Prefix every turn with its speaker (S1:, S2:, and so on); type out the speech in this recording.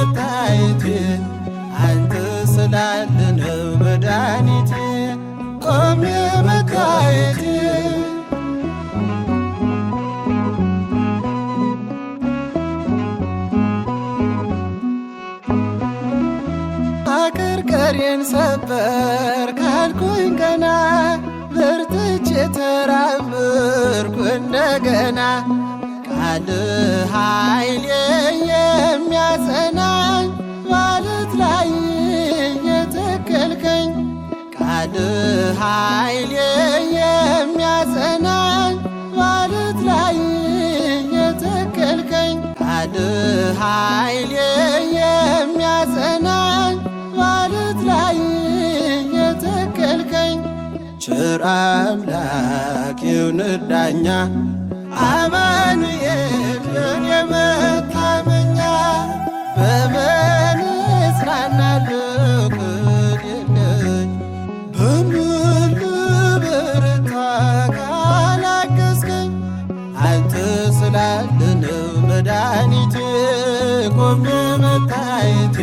S1: መታየቴ አንተ ስላለ ነው መድኃኒቴ ቆሜ መታየቴ። አቀርቀሬን ሰበር ካልኩኝ ገና በርትቼ ተራመድኩ እንደገና ቃልህ ኃይሌ የሚያጸናኝ ማለት ላይ የተከልከኝ ቃልህ ኃይሌ የሚያጸናኝ ማለት ላይ የተከልከኝ ቃልህ ኃይሌ የሚያጸናኝ ማለት ላይ የተከልከኝ ቸር አምላክ ይሁንህ ዳኛ አማኑኤል የኔ መታመኛ በምን እጽናናለሁ ከሌለኝ በምን ልበርታ ካላገዝከኝ አንተ ስላለ ነው መድኃኒቴ ቆሜ መታየቴ